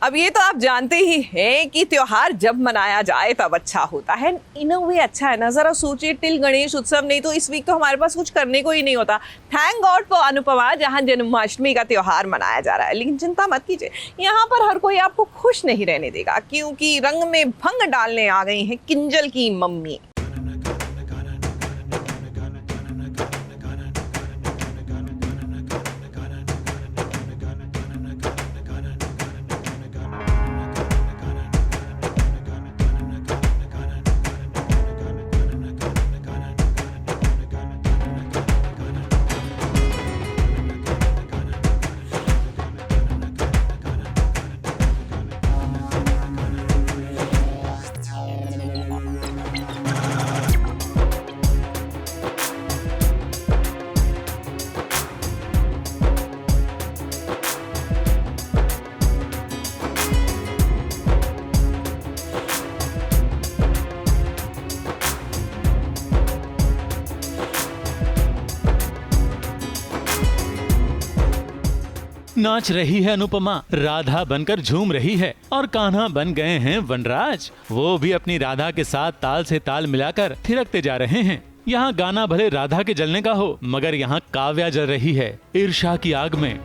अब ये तो आप जानते ही हैं कि त्योहार जब मनाया जाए तब अच्छा होता है। इन अ वे अच्छा है ना। जरा सोचिए, टिल गणेश उत्सव नहीं तो इस वीक तो हमारे पास कुछ करने को ही नहीं होता। थैंक गॉड फॉर अनुपमा, जहाँ जन्माष्टमी का त्योहार मनाया जा रहा है। लेकिन चिंता मत कीजिए, यहाँ पर हर कोई आपको खुश नहीं रहने देगा, क्योंकि रंग में भंग डालने आ गई है किंजल की मम्मी। नाच रही है अनुपमा, राधा बनकर झूम रही है और कान्हा बन गए हैं वनराज। वो भी अपनी राधा के साथ ताल से ताल मिलाकर थिरकते जा रहे हैं। यहाँ गाना भले राधा के जलने का हो, मगर यहाँ काव्या जल रही है ईर्ष्या की आग में।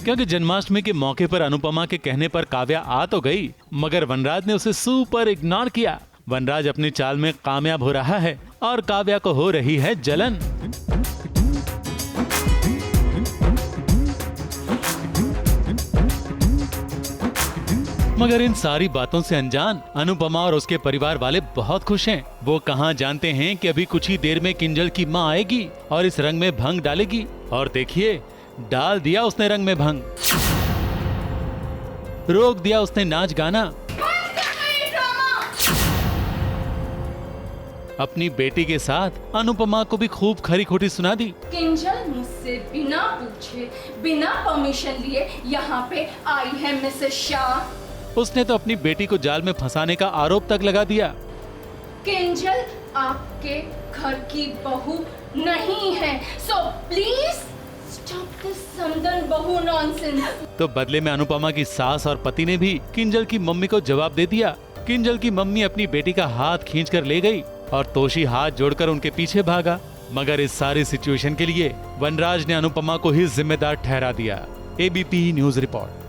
क्योंकि जन्माष्टमी के मौके पर अनुपमा के कहने पर काव्या आ तो गई, मगर वनराज ने उसे सुपर इग्नोर किया। वनराज अपनी चाल में कामयाब हो रहा है और काव्या को हो रही है जलन। मगर इन सारी बातों से अनजान अनुपमा और उसके परिवार वाले बहुत खुश हैं। वो कहाँ जानते हैं कि अभी कुछ ही देर में किंजल की माँ आएगी और इस रंग में भंग डालेगी। और देखिए, डाल दिया उसने रंग में भंग, रोक दिया उसने नाच गाना। अपनी बेटी के साथ अनुपमा को भी खूब खरी खोटी सुना दी। किंजल मुझसे बिना पूछे, बिना परमिशन लिए यहाँ पे आई है मिसेस शाह। उसने तो अपनी बेटी को जाल में फंसाने का आरोप तक लगा दिया। किंजल आपके घर की बहू नहीं है, सो प्लीज स्टॉप दिस समदन बहू नॉनसेंस। तो बदले में अनुपमा की सास और पति ने भी किंजल की मम्मी को जवाब दे दिया। किंजल की मम्मी अपनी बेटी का हाथ खींचकर ले गई और तोशी हाथ जोड़कर उनके पीछे भागा। मगर इस सारी सिचुएशन के लिए वनराज ने अनुपमा को ही जिम्मेदार ठहरा दिया। ABP news report.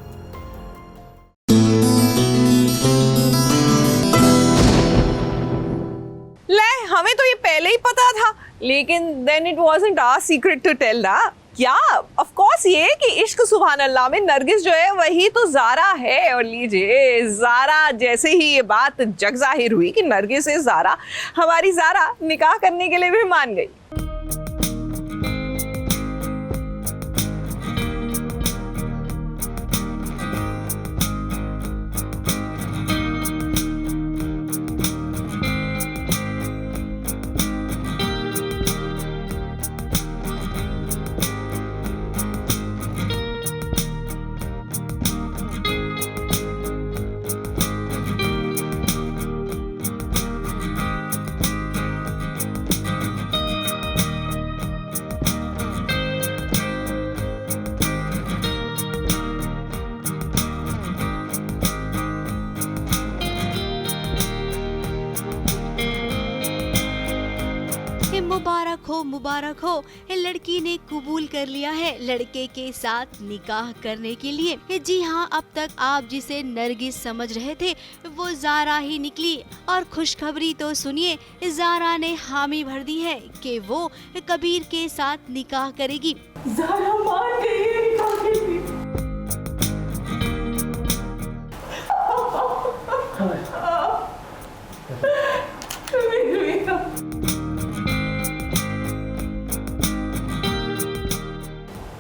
हमें तो ये पहले ही पता था, लेकिन then it wasn't our secret to tell ना। क्या ऑफ कोर्स ये कि इश्क सुभान अल्लाह में नरगिस जो है वही तो ज़ारा है। और लीजिए, ज़ारा जैसे ही ये बात जग जाहिर हुई कि नरगिस से ज़ारा, हमारी ज़ारा निकाह करने के लिए भी मान गई। मुबारक हो, लड़की ने कबूल कर लिया है लड़के के साथ निकाह करने के लिए। जी हाँ, अब तक आप जिसे नरगिस समझ रहे थे वो ज़ारा ही निकली। और खुशखबरी तो सुनिए, ज़ारा ने हामी भर दी है कि वो कबीर के साथ निकाह करेगी। ज़ारा मान गई है निकाह के लिए।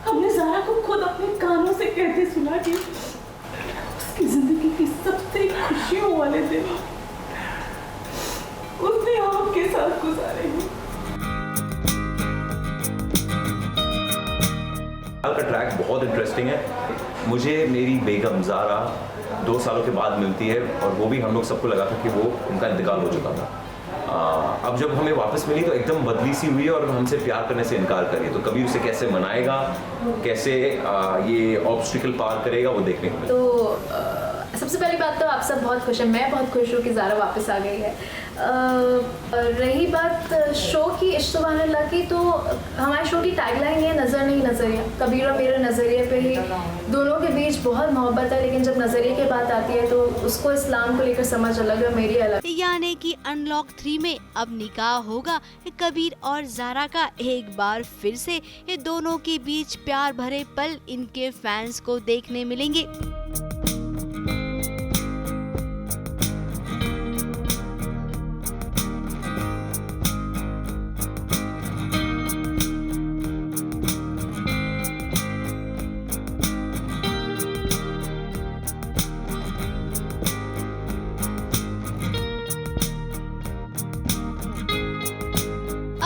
हमने ज़ारा को खुद अपने कानों से कहते सुना कि जिंदगी की सबसे खुशियों वाले दिन उसने आपके साथ गुजारे हैं। का ट्रैक बहुत इंटरेस्टिंग है। मुझे मेरी बेगम ज़ारा 2 सालों के बाद मिलती है और वो भी हम लोग सबको लगा था कि वो उनका इंतकाल हो चुका था। अब जब हमें वापस मिली तो एकदम बदली सी हुई और हमसे प्यार करने से इनकार करी। तो कभी उसे कैसे मनाएगा, कैसे ये ऑब्स्टिकल पार करेगा, वो देखने को मिला। तो सबसे पहली बात तो आप सब बहुत खुश हैं, मैं बहुत खुश हूँ कि ज़ारा वापस आ गई है। रही बात शो की इश्क सुभान अल्लाह की, तो हमारे शो की टैगलाइन है नज़र नहीं नज़रिया। कबीर और मेरे नज़रिए पे ही दोनों के बीच बहुत मोहब्बत है, लेकिन जब नज़रिए की बात आती है तो उसको इस्लाम को लेकर समझ अलग है, मेरी अलग। यानी कि अनलॉक 3 में अब निकाह होगा कबीर और ज़ारा का। एक बार फिर से ये दोनों के बीच प्यार भरे पल इनके फैंस को देखने मिलेंगे।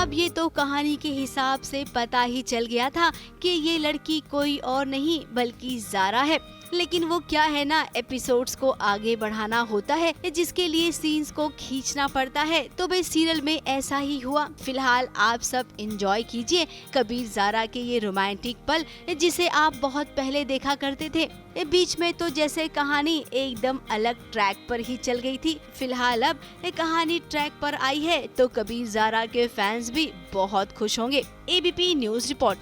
अब ये तो कहानी के हिसाब से पता ही चल गया था कि ये लड़की कोई और नहीं बल्कि ज़ारा है। लेकिन वो क्या है ना, एपिसोड्स को आगे बढ़ाना होता है जिसके लिए सीन्स को खींचना पड़ता है। तो भाई सीरियल में ऐसा ही हुआ। फिलहाल आप सब एंजॉय कीजिए कबीर ज़ारा के ये रोमांटिक पल जिसे आप बहुत पहले देखा करते थे। बीच में तो जैसे कहानी एकदम अलग ट्रैक पर ही चल गई थी। फिलहाल अब कहानी ट्रैक पर आई है तो कबीर ज़ारा के फैंस भी बहुत खुश होंगे। ABP news report.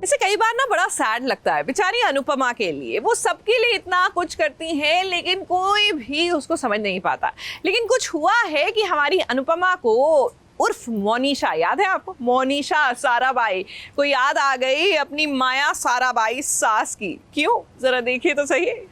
इसे कई बार ना बड़ा सैड लगता है बेचारी अनुपमा के लिए। वो सबके लिए इतना कुछ करती हैं लेकिन कोई भी उसको समझ नहीं पाता। लेकिन कुछ हुआ है कि हमारी अनुपमा को उर्फ मोनिशा, याद है आपको मोनिशा साराभाई को याद आ गई अपनी माया साराभाई सास की। क्यों, जरा देखिए तो सही है।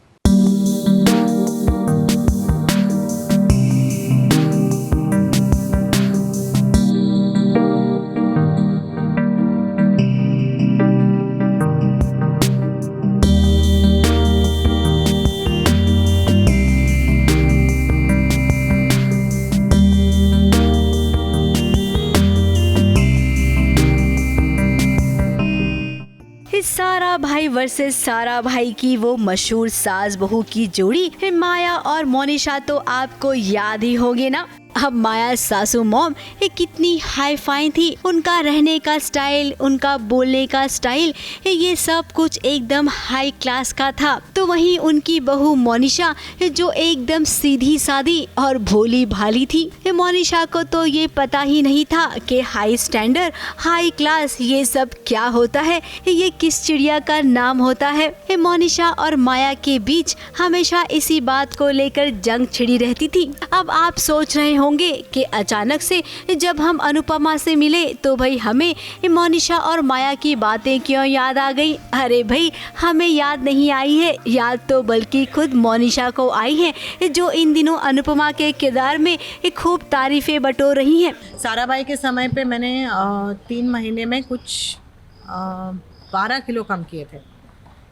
सारा भाई वर्सेस सारा भाई की वो मशहूर सास बहू की जोड़ी माया और मोनिशा तो आपको याद ही होगी ना। अब माया सासू मॉम कितनी हाई फाई थी, उनका रहने का स्टाइल, उनका बोलने का स्टाइल, ये सब कुछ एकदम हाई क्लास का था। तो वहीं उनकी बहू मोनिशा जो एकदम सीधी सादी और भोली भाली थी। मोनिशा को तो ये पता ही नहीं था कि हाई स्टैंडर्ड, हाई क्लास ये सब क्या होता है, ये किस चिड़िया का नाम होता है। मोनिशा और माया के बीच हमेशा इसी बात को लेकर जंग छिड़ी रहती थी। अब आप सोच रहे होंगे कि अचानक से जब हम अनुपमा से मिले तो भाई हमें मोनिशा और माया की बातें क्यों याद आ गई। अरे भाई हमें याद नहीं आई है, याद तो बल्कि खुद मोनिशा को आई है जो इन दिनों अनुपमा के किरदार में खूब तारीफें बटोर रही हैं। साराभाई के समय पे मैंने 3 महीने में कुछ 12 किलो कम किए थे।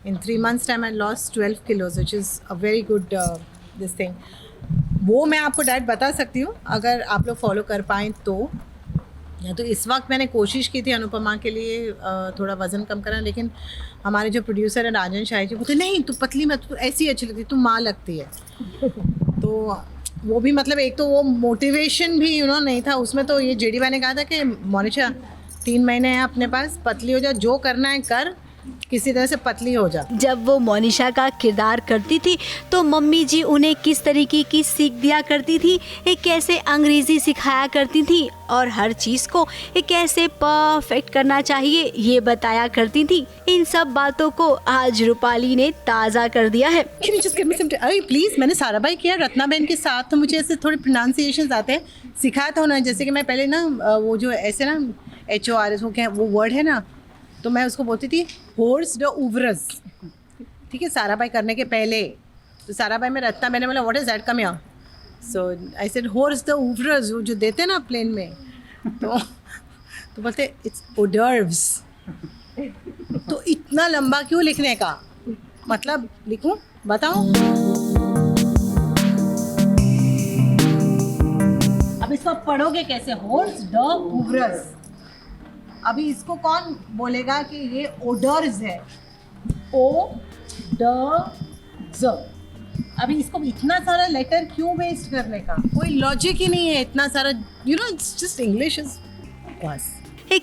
इन 3 months time I lost 12 kilos which is a very good this thing। वो मैं आपको डाइट बता सकती हूँ अगर आप लोग फॉलो कर पाएँ तो। या तो इस वक्त मैंने कोशिश की थी अनुपमा के लिए थोड़ा वज़न कम करना, लेकिन हमारे जो प्रोड्यूसर है राजन शाही जी बोलते नहीं तू पतली मत, तू ऐसी अच्छी लगती, तू माँ लगती है। तो वो भी मतलब एक तो वो मोटिवेशन भी नहीं था उसमें। तो ये जेडी भाई ने कहा था कि मोनिशा 3 महीने हैं अपने पास, पतली हो जा, जो करना है कर, किसी तरह से पतली हो जा। जब वो मोनिशा का किरदार करती थी तो मम्मी जी उन्हें किस तरीके की सीख दिया करती थी, कैसे अंग्रेजी सिखाया करती थी और हर चीज़ को कैसे परफेक्ट करना चाहिए ये बताया करती थी। इन सब बातों को आज रूपाली ने ताज़ा कर दिया है। अरे प्लीज़, मैंने साराभाई किया रत्ना बहन के साथ, तो मुझे ऐसे थोड़े प्रोनाउंसिएशन आते हैं, सिखाया था उन्होंने। जैसे कि मैं पहले ना वो जो ऐसे ना HORS वो वर्ड है ना, तो मैं उसको बोलती थी होर्स द उवरस, ठीक है, साराभाई करने के पहले। तो साराभाई में रत्ना मैंने बोला what is that, come here. So I said hors d'oeuvres, जो देते ना प्लेन में, तो बोलते इट्स ओडर्व्स। तो इतना लंबा क्यों लिखने का, मतलब लिखूं, बताओ। अब इसको पढ़ोगे कैसे, होर्स ड उब्रस। अभी इसको कौन बोलेगा कि ये ओडर्स है, ओ ड ज। अभी इसको इतना सारा लेटर क्यों वेस्ट करने का, कोई लॉजिक ही नहीं है इतना सारा, you know, it's just English is बस।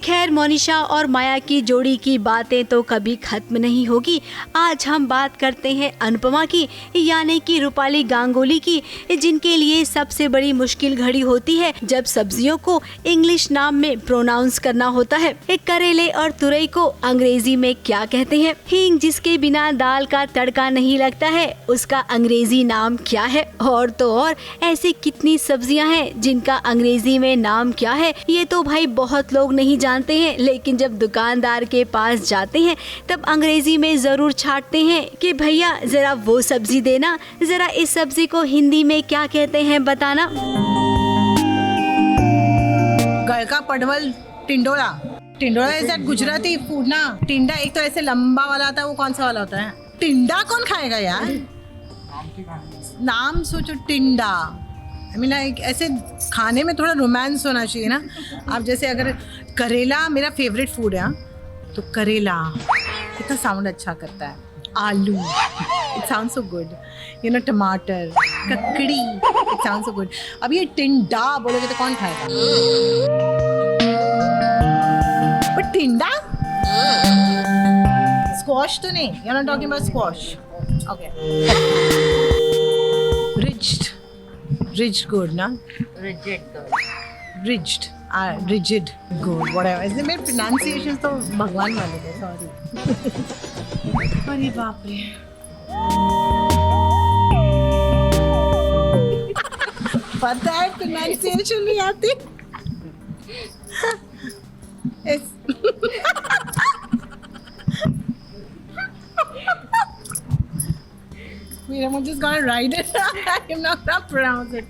खैर, मोनिशा और माया की जोड़ी की बातें तो कभी खत्म नहीं होगी। आज हम बात करते हैं अनुपमा की, यानी कि रूपाली गांगुली की, जिनके लिए सबसे बड़ी मुश्किल घड़ी होती है जब सब्जियों को इंग्लिश नाम में प्रोनाउंस करना होता है। करेले और तुरई को अंग्रेजी में क्या कहते हैं? हींग जिसके बिना दाल का तड़का नहीं लगता है, उसका अंग्रेजी नाम क्या है? और तो और ऐसी कितनी सब्जियां हैं जिनका अंग्रेजी में नाम क्या है, ये तो भाई बहुत लोग नहीं जानते हैं। लेकिन जब दुकानदार के पास जाते हैं तब अंग्रेजी में जरूर छाटते हैं कि भैया जरा वो सब्जी देना, जरा इस सब्जी को हिंदी में क्या कहते हैं बताना। गलका पडवल टिंडोला, टिंडोला इज दैट गुजराती फूड ना। टिंडा एक तो ऐसे लंबा वाला आता है, वो कौन सा वाला होता है? टिंडा कौन खाएगा यार, नाम सोचो, टिंडा। आई मीन ऐसे खाने में थोड़ा रोमांस होना चाहिए ना। आप जैसे अगर करेला मेरा फेवरेट फूड है, तो करेला कितना साउंड अच्छा करता है, आलू it sound so good, you know, टमाटर, ककड़ी इट साउंड सो गुड। अब ये टिंडा बोलोगे तो कौन खाएगा? बट टिंडा, स्क्वॉश तो नहीं, you are not talking about squash, okay. Ridged gourd ना, रिज्ड रिजिड गुड, व्हाटएवर। इसलिए मेरे प्रोनाउंसिएशन तो भगवान वाले थे, सॉरी। अरे बाप रे, पता है प्रोनाउंसिएशन नहीं आती। Wait, I'm just gonna write it. I'm not gonna pronounce it.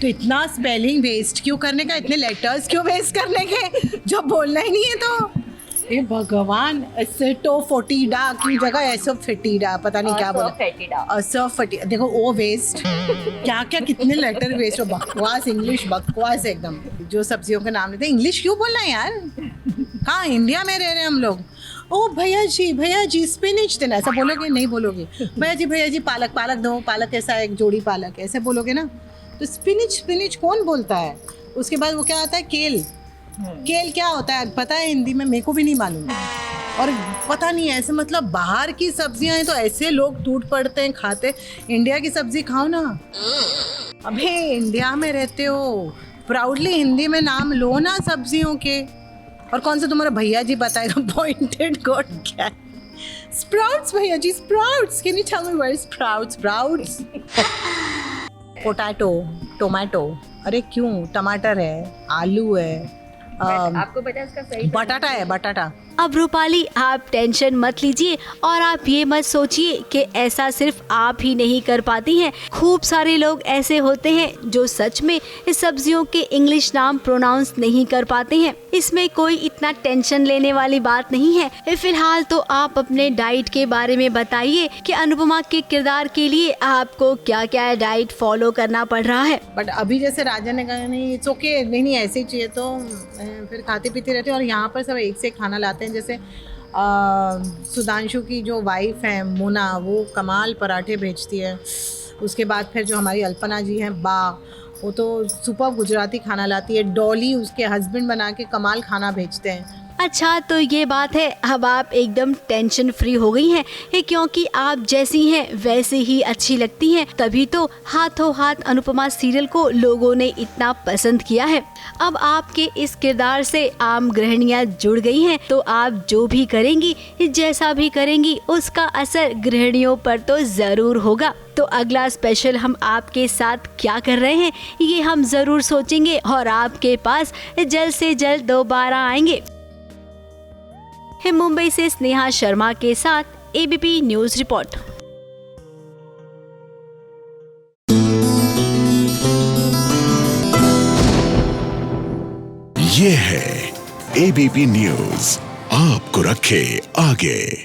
तो इतना स्पेलिंग वेस्ट क्यों करने का, इतने लेटर्स क्यों वेस्ट करने के, जब बोलना ही नहीं है तो। ए भगवान, एसेटो फोटीडा की जगह एसो फेटीडा, पता नहीं क्या बोला, असो फटी, देखो ओ वेस्ट, क्या क्या कितने लेटर वेस्ट हो, बकवास इंग्लिश, बकवास एकदम। जो सब्जियों के नाम लेते हैं, इंग्लिश क्यों बोलना है यार, कहाँ इंडिया में रह रहे हैं हम लोग। ओ भैया जी स्पिनिच देना, ऐसा बोलोगे? नहीं बोलोगे। भैया जी पालक दो, पालक ऐसा एक जोड़ी पालक, ऐसे बोलोगे ना। तो स्पिनिच कौन बोलता है? उसके बाद वो क्या आता है, केल क्या होता है पता है हिंदी में? मेरे को भी नहीं मालूम, और पता नहीं ऐसे, मतलब बाहर की सब्जियां हैं तो ऐसे लोग टूट पड़ते हैं खाते। इंडिया की सब्जी खाओ ना। अबे इंडिया में रहते हो, प्राउडली हिंदी में नाम लो ना सब्जियों के। और कौन सा तुम्हारा भैया जी बताएगा पॉइंटेड गॉड क्या है? स्प्राउट्स, भैया जी sprouts, can you tell me where is sprouts? Potato, tomato, अरे क्यों, टमाटर है, आलू है, आपको पता है इसका सही बटाटा है, बटाटा। अब रूपाली, आप टेंशन मत लीजिए और आप ये मत सोचिए कि ऐसा सिर्फ आप ही नहीं कर पाती हैं। खूब सारे लोग ऐसे होते हैं जो सच में इस सब्जियों के इंग्लिश नाम प्रोनाउंस नहीं कर पाते हैं। इसमें कोई इतना टेंशन लेने वाली बात नहीं है। फिलहाल तो आप अपने डाइट के बारे में बताइए कि अनुपमा के किरदार के लिए आपको क्या क्या डाइट फॉलो करना पड़ रहा है। बट अभी जैसे राजा ने कहा नहीं इट्स ओके, नहीं ऐसे ही चाहिए, तो फिर खाते पीते रहते हैं। और यहाँ पर सब एक से खाना लाते हैं, जैसे सुधांशु की जो वाइफ है मोना, वो कमाल पराठे भेजती है। उसके बाद फिर जो हमारी अल्पना जी हैं वो तो सुपर गुजराती खाना लाती है। डॉली उसके हस्बैंड बना के कमाल खाना भेजते हैं। अच्छा, तो ये बात है, अब आप एकदम टेंशन फ्री हो गई हैं, क्योंकि आप जैसी हैं वैसे ही अच्छी लगती हैं। तभी तो हाथों हाथ अनुपमा सीरियल को लोगों ने इतना पसंद किया है। अब आपके इस किरदार से आम गृहिणियां जुड़ गई हैं, तो आप जो भी करेंगी, जैसा भी करेंगी, उसका असर गृहिणियों पर तो जरूर होगा। तो अगला स्पेशल हम आपके साथ क्या कर रहे हैं, ये हम जरूर सोचेंगे और आपके पास जल्द से जल्द दोबारा आएंगे। मुंबई से स्नेहा शर्मा के साथ एबीपी न्यूज रिपोर्ट। ये है ABP न्यूज़, आपको रखे आगे।